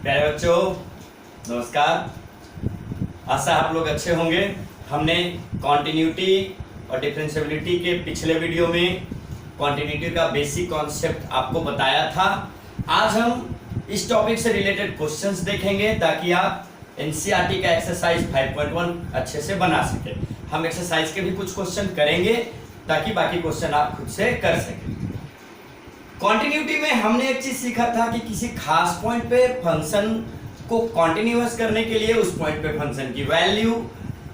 प्यारे बच्चों, नमस्कार। आशा आप लोग अच्छे होंगे। हमने कॉन्टिन्यूटी और डिफरेंशियबिलिटी के पिछले वीडियो में कॉन्टिन्यूटी का बेसिक कॉन्सेप्ट आपको बताया था। आज हम इस टॉपिक से रिलेटेड क्वेश्चंस देखेंगे ताकि आप एनसीईआरटी का एक्सरसाइज 5.1 अच्छे से बना सके। हम एक्सरसाइज के भी कुछ क्वेश्चन करेंगे ताकि बाकी क्वेश्चन आप खुद से कर सकें। कॉन्टिन्यूटी में हमने एक चीज सीखा था कि किसी खास पॉइंट पे फंक्शन को कॉन्टिन्यूअस करने के लिए उस पॉइंट पे फंक्शन की वैल्यू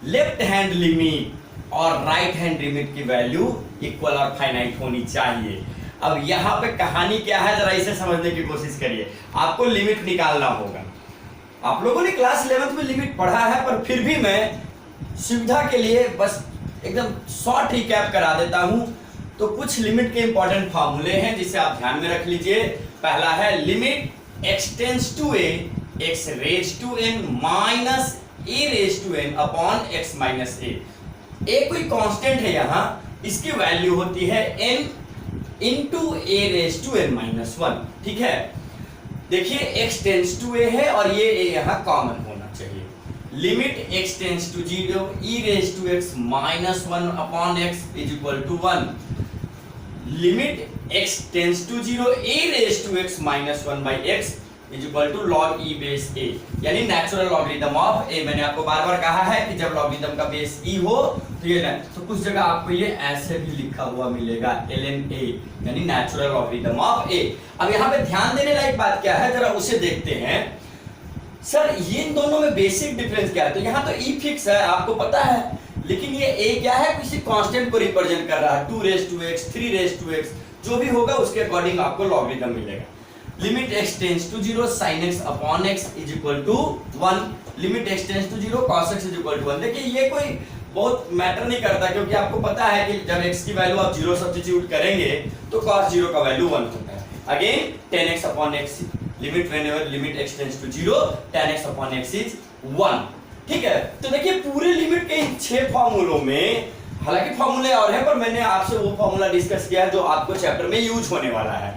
लेफ्ट हैंड लिमिट और राइट हैंड लिमिट की वैल्यू इक्वल और फाइनाइट होनी चाहिए। अब यहाँ पे कहानी क्या है, जरा इसे समझने की कोशिश करिए। आपको लिमिट निकालना होगा। आप लोगों ने क्लास 11th में लिमिट पढ़ा है, पर फिर भी मैं सुविधा के लिए बस एकदम शॉर्ट रिकैप करा देता हूं। तो कुछ लिमिट के इंपॉर्टेंट फार्मूले हैं जिसे आप ध्यान में रख लीजिए। पहला है limit x tends to a x raise to n minus a raise to n upon x minus a। a कोई कांस्टेंट है यहाँ, इसकी वैल्यू होती है n into a raise to n minus 1। ठीक है, देखिए x टेंड्स टू a है और ये a यहाँ कॉमन होना चाहिए। Limit x tends to 0 e raise to x minus 1 upon x is equal to 1। Limit x tends to 0 a raise to x minus 1 by x is equal to log e base a, यानी natural logarithm of a। मैंने आपको बार बार कहा है कि जब logarithm का base e हो तो ये तो कुछ जगह आपको ये ऐसे भी लिखा हुआ मिलेगा ln a, यानी नेचुरल लॉगरिथम ऑफ a। अब यहाँ पे ध्यान देने लायक बात क्या है, जरा उसे देखते हैं। सर ये इन दोनों में बेसिक डिफरेंस क्या है? तो यहाँ तो e फिक्स है, आपको पता है, लेकिन ये a क्या है, किसी कांस्टेंट को रिप्रेजेंट कर रहा है। 2 raise to x 3 raise to x जो भी होगा उसके अकॉर्डिंग आपको लॉगरिथम मिलेगा। Limit x tends to 0 sin x upon x is equal to 1। Limit x tends to 0 cos x is equal to 1। देखिए ये कोई बहुत मैटर नहीं करता, क्योंकि आपको पता है कि जब x की वैल्यू आप 0 सब्स्टिट्यूट करेंगे तो cos 0 का वैल्यू 1 होता है। Again tan x upon x, limit whenever limit x tends to 0 tan x upon x is 1। ठीक है, तो देखिए पूरे लिमिट के 6 फार्मूलों में, हालांकि फार्मूले और हैं, पर मैंने आपसे वो फार्मूला डिस्कस किया है जो आपको चैप्टर में यूज होने वाला है।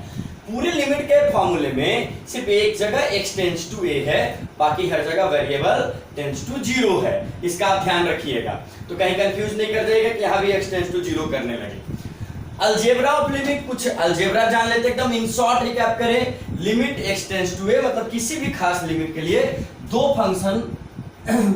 पूरे लिमिट के फार्मूले में सिर्फ एक जगह x टेंड्स टू a है, बाकी हर जगह वेरिएबल टेंड्स टू 0 है। इसका आप ध्यान रखिएगा, तो कहीं कंफ्यूज नहीं कर जाइएगा कि यहाँ भी x टेंड्स टू 0 करने लगे। अलजेब्रा ऑफ लिमिट, कुछ अलजेब्रा जान लेते हैं, एकदम इन शॉर्ट रिकैप करें। लिमिट x टेंड्स टू a मतलब किसी भी खास लिमिट के लिए दो फंक्शन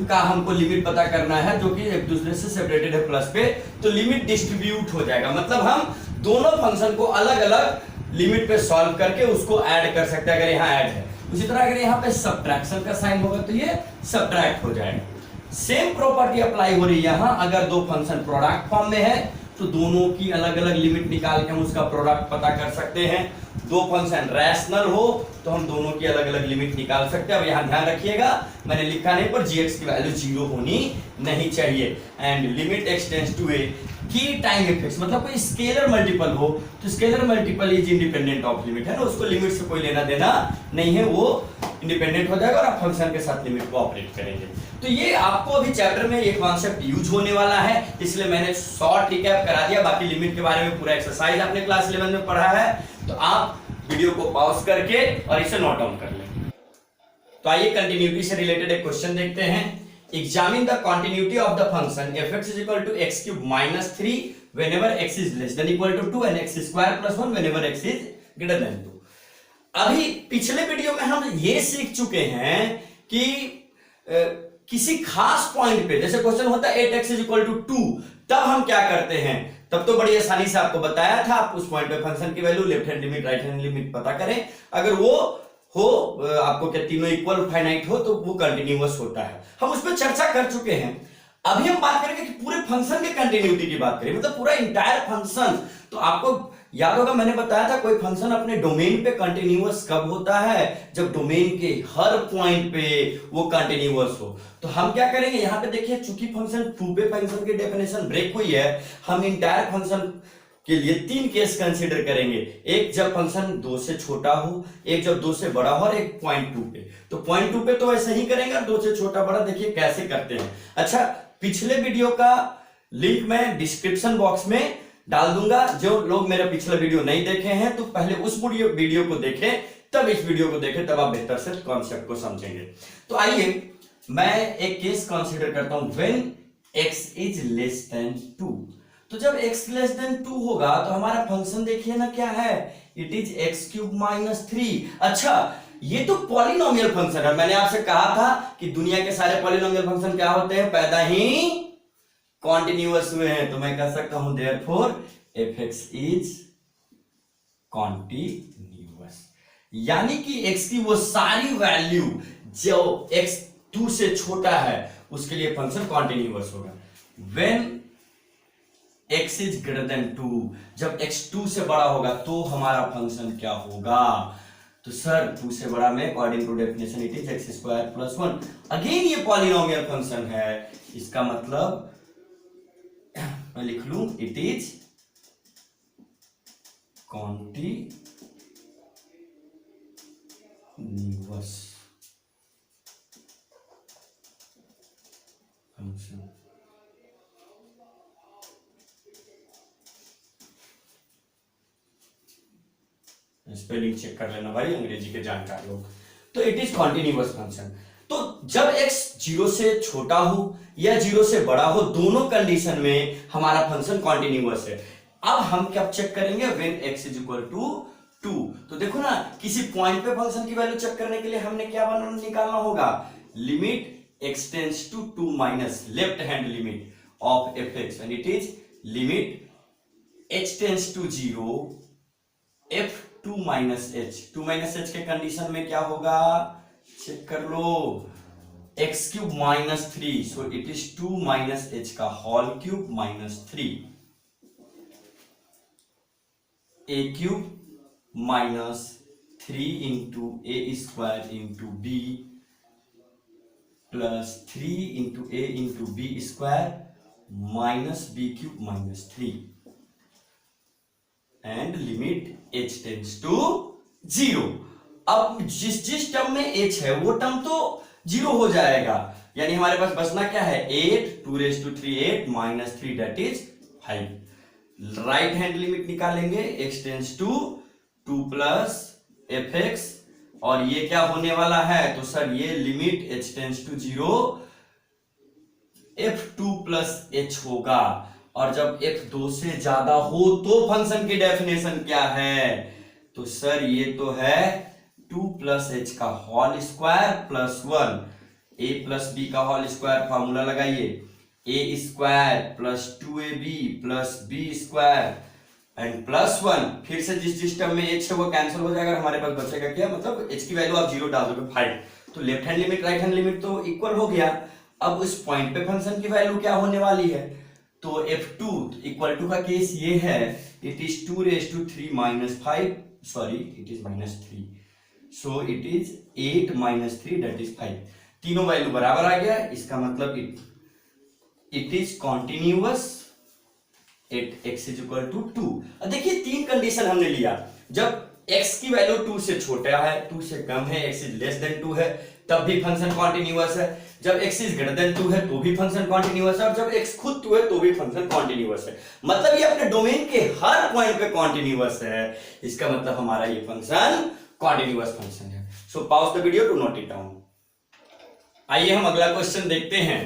का हमको लिमिट पता करना है जो कि एक दूसरे से सेपरेटेड है प्लस पे, तो लिमिट डिस्ट्रीब्यूट हो जाएगा। मतलब हम दोनों फंक्शन को अलग अलग लिमिट पे सॉल्व करके उसको ऐड कर सकते हैं अगर यहाँ ऐड है। उसी तरह अगर यहाँ पे सब्ट्रैक्शन का साइन होगा तो ये सब्ट्रैक्ट हो जाएगा। सेम प्रॉपर्टी अप्लाई हो रही है यहाँ। अगर दो फंक्शन प्रोडक्ट फॉर्म में है तो दोनों की अलग अलग लिमिट निकाल के हम उसका प्रोडक्ट पता कर सकते हैं। दो फंक्शन रैशनल हो तो हम दोनों की अलग अलग लिमिट निकाल सकते हैं। अब यहाँ ध्यान रखिएगा, मैंने लिखा नहीं, पर gx की वैल्यू 0 होनी नहीं चाहिए। And limit x tends to a की टाइम इफेक्ट्स, मतलब कोई स्केलर मल्टीपल हो तो scalar multiple is independent of limit, है ना, उसको लिमिट से कोई लेना देना नहीं है, वो इंडिपेंडेंट हो जाएगा और आप फंक्शन के साथ लिमिट को ऑपरेट करेंगे। तो ये आपको अभी चैप्टर में ये कॉन्सेप्ट यूज होने वाला है, इसलिए मैंने शॉर्ट रिकैप करा दिया। बाकी लिमिट के बारे में पूरा एक्सरसाइज आपने क्लास 11 में पढ़ा है, तो आप वीडियो को पॉज करके और इसे नोट डाउन कर लें। तो आइए कंटिन्यूटी से रिलेटेड एक क्वेश्चन देखते हैं। Examine the continuity of the function f(x = x³ - 3 whenever x is less than equal to 2 and x² + 1 whenever x is greater than 2। अभी पिछले वीडियो में हम ये सीख चुके हैं कि किसी खास पॉइंट पे, जैसे क्वेश्चन होता है 8x = 2, तब हम क्या करते हैं, तब तो बड़ी आसानी से आपको बताया था, आप उस पॉइंट पे फंक्शन की value left hand limit right hand limit पता करें। अगर वो हो आपको क्या तीनों इक्वल फाइनाइट हो तो वो कंटिन्यूअस होता है। हम उस पर चर्चा कर चुके हैं। अभी हम बात करेंगे कि पूरे फंक्शन के कंटिन्यूटी की बात करें, मतलब पूरा इंटायर फंक्शन। तो आपको याद होगा मैंने बताया था कोई फंक्शन अपने डोमेन पे कंटिन्यूअस कब होता है, जब डोमेन के हर पॉइंट पे वो कंटिन्यूअस हो। तो हम क्या करेंगे, यहाँ पे देखिए चूंकि फंक्शन 2 पे फंक्शन की डेफिनेशन ब्रेक हुई है, हम इंटायर फंक्शन के लिए 3 केस कंसीडर करेंगे। एक जब फंक्शन 2 से छोटा हो, एक जब 2 से बड़ा हो, और एक पॉइंट 2 पे। तो पॉइंट 2 पे तो ऐसे ही करेंगे, 2 से छोटा बड़ा देखिए कैसे करते हैं। अच्छा, पिछले वीडियो का लिंक मैं डिस्क्रिप्शन बॉक्स में डाल दूंगा। जो लोग मेरा पिछला वीडियो नहीं देखे हैं तो पहले उस वीडियो को देखें, तब इस वीडियो को देखें, तब आप बेहतर से कॉन्सेप्ट को समझेंगे। तो आइए मैं एक केस कंसीडर करता हूं, when x is less than 2। तो जब x लेस देन 2 होगा तो हमारा फंक्शन देखिए ना क्या है, it is x cube minus 3। अच्छा, ये तो पॉलिनोमियल फंक्शन है। मैंने आपसे कहा था कि दुनिया के सारे पॉलिनोमियल फंक्शन क्या होते हैं, पैदा ही कॉन्टिन्यूअस हुए हैं। तो मैं कह सकता हूं देयरफॉर fx इज कॉन्टिन्यूअस, यानी कि x की वो सारी वैल्यू जो x 2 से छोटा है उसके लिए फंक्शन कॉन्टिन्यूअस होगा। When x is greater than 2, जब x 2 से बड़ा होगा तो हमारा फंक्शन क्या होगा, तो सर 2 से बड़ा में according to definition it is x square plus 1। Again ये पॉलिनोमियल फंक्शन है, इसका मतलब मैं लिख लूं it is continuous function. Spelling check कर लेना भाई, अंग्रेजी के जानकार लोग। तो इट इज कॉन्टिन्यूअस फंक्शन। तो जब x 0 से छोटा हो या 0 से बड़ा हो, दोनों कंडीशन में हमारा फंक्शन कॉन्टिन्यूअस है। अब हम क्या चेक करेंगे, when x is equal to 2। तो देखो ना, किसी पॉइंट पे फंक्शन की वैल्यू चेक करने के लिए हमने क्या निकालना होगा, limit x tends to 2 minus left hand limit of fx and it is limit h tends to 0 f 2 minus h. 2 minus h के कंडीशन में क्या होगा, चेक कर लो, x cube minus 3, so it is 2 minus h का whole cube minus 3, a cube minus 3 into a square into b plus 3 into a into b square minus B cube minus 3 and limit h tends to 0। अब जिस term में h है वो term तो 0 हो जाएगा, यानी हमारे पास बचना क्या है, 8 2 raise to 3 8 minus 3 that is 5। Right hand limit निकालेंगे, x tends to 2 plus fx, और ये क्या होने वाला है, तो सर ये limit h tends to 0 f2 plus h होगा। और जब f 2 से ज्यादा हो तो फंक्शन की डेफिनेशन क्या है, तो सर ये तो है 2 प्लस एच का whole square plus 1, a plus b का होल स्क्वायर, फॉर्मूला लगाइए, a square plus 2ab plus b square and plus 1। फिर से जिस टर्म में h है वो कैंसिल हो जाएगा, हमारे पास बचेगा क्या, मतलब h की वैल्यू आप 0 डाल दोगे 5, तो left hand limit right hand limit तो इक्वल हो गया। अब उस पॉइंट पे फंक्शन की वैल्यू क्या होने वाली है, तो f2 इक्वल टू का केस ये है, it is 2 raise to 3 minus 5, sorry it is minus 3, so it is 8 minus 3 that is 5। तीनों वैल्यू बराबर आ गया, इसका मतलब it is continuous at x is equal to 2। अब देखिए तीन कंडीशन हमने लिया, जब x की वैल्यू 2 से छोटा है, 2 से कम है, x इज लेस देन 2 है, तब भी फंक्शन कॉन्टिन्यूअस है, जब x इज ग्रेटर देन 2 है तो भी फंक्शन कॉन्टिन्यूअस है, और जब x खुद 2 है तो भी फंक्शन कॉन्टिन्यूअस है। मतलब ये अपने डोमेन के हर पॉइंट पे कॉन्टिन्यूअस है, इसका मतलब हमारा ये फंक्शन कॉन्टिन्यूअस फंक्शन है। So pause the video to note it down. आइए हम अगला क्वेश्चन देखते हैं।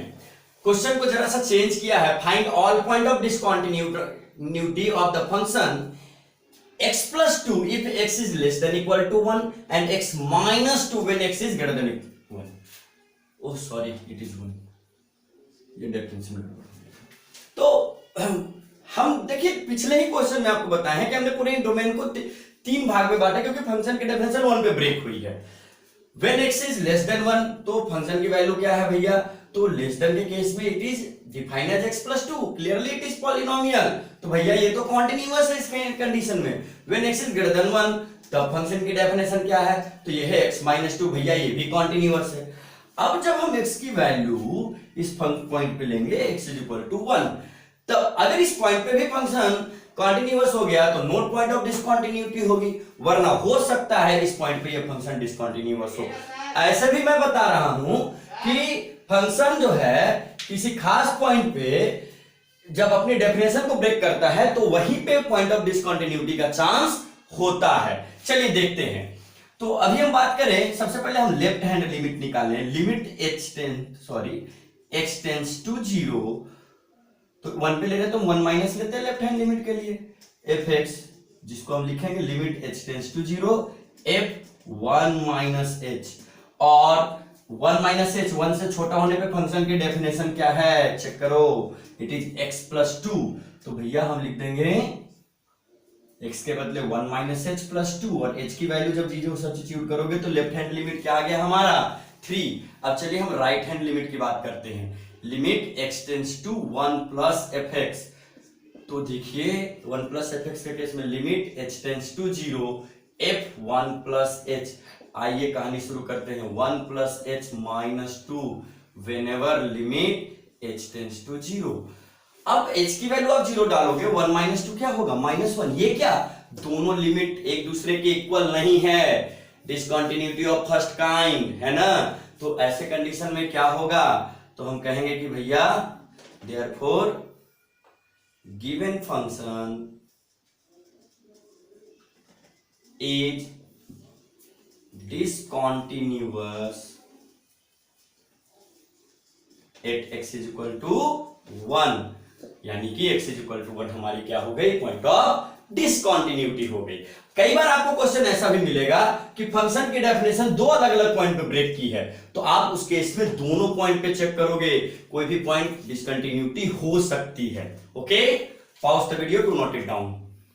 क्वेश्चन को जरा सा चेंज किया है, find all point of discontinuity of the function x plus 2 if x is less than equal to 1 and x minus 2 when x is greater than 1। oh sorry it is 1, ये definition तो हम देखिए पिछले ही question में आपको बताया है कि हमने पूरे डोमेन को तीन भाग में बांटा, क्योंकि फंक्शन की डेफिनेशन 1 पे ब्रेक हुई है। when x is less than 1 तो फंक्शन की वैल्यू क्या है भैया, तो लेस देन के केस में it is defined as x plus 2, clearly it is polynomial, तो भैया ये तो कॉन्टिन्यूअस है इस कंडीशन में। when x is greater than 1 तब फंक्शन की डेफिनेशन क्या है, तो ये है x minus 2, भैया ये भी कॉन्टिन्यूअस है। अब जब हम x की वैल्यू इस पॉइंट पे लेंगे x is equal to 1, तब अगर इस पॉइंट पे भी फंक्शन कॉन्टिन्यूअस हो गया तो नोट पॉइंट ऑफ डिसकंटिन्यूटी होगी, वरना हो सकता है इस पॉइंट पे ये फंक्शन डिसकंटिन्यूअस हो। ऐसे भी मैं बता रहा हूं कि फंक्शन जो है किसी खास पॉइंट पे जब अपनी डेफिनेशन को ब्रेक करता है तो वहीं पे पॉइंट ऑफ डिसकंटिन्यूटी का चांस होता है। चलिए देखते हैं। तो अभी हम बात करें, सबसे पहले हम लेफ्ट हैंड लिमिट निकालें। लिमिट x टेंस टू 0, तो 1 पे ले रहे तो 1 माइनस लेते हैं लेफ्ट हैंड लिमिट के लिए, f(x), जिसको हम लिखेंगे limit h tends to 0 f(1 minus h), और 1 माइनस h 1 से छोटा होने पे फंक्शन की डेफिनेशन क्या है, चेक करो, इट इज x प्लस 2। तो भैया हम लिख देंगे x के बदले 1 माइनस h प्लस 2, और h की वैल्यू जब जीरो सब्स्टिट्यूट करोगे तो लेफ्ट हैंड लिमिट क्या आ गया हमारा 3। अब चलिए हम राइट हैंड लिमिट की बात करते हैं। Limit x tends to 1 plus fx, तो देखिए 1 प्लस fx के केस में limit h tends to 0 f(1 plus h)। आइए कहानी शुरू करते हैं। 1 plus h minus 2 whenever limit h tends to 0। अब h की वैल्यू आप 0 डालोगे, 1 माइनस 2 क्या होगा -1। ये क्या, दोनों लिमिट एक दूसरे के इक्वल नहीं है, डिसकंटिन्यूटी ऑफ फर्स्ट काइंड है ना। तो ऐसे कंडीशन में क्या होगा, तो हम कहेंगे कि भैया therefore given function is discontinuous at x is equal to 1, यानी कि x इज इक्वल टू 1 हमारी क्या हो गई, पॉइंट ऑफ डिसकंटिन्यूटी हो गई। कई बार आपको क्वेश्चन ऐसा भी मिलेगा कि फंक्शन की डेफिनेशन दो अलग अलग पॉइंट पे ब्रेक की है, तो आप उस केस में दोनों पॉइंट पे चेक करोगे, कोई भी पॉइंट डिसकंटिन्यूटी हो सकती है। Okay, pause the video to note it down.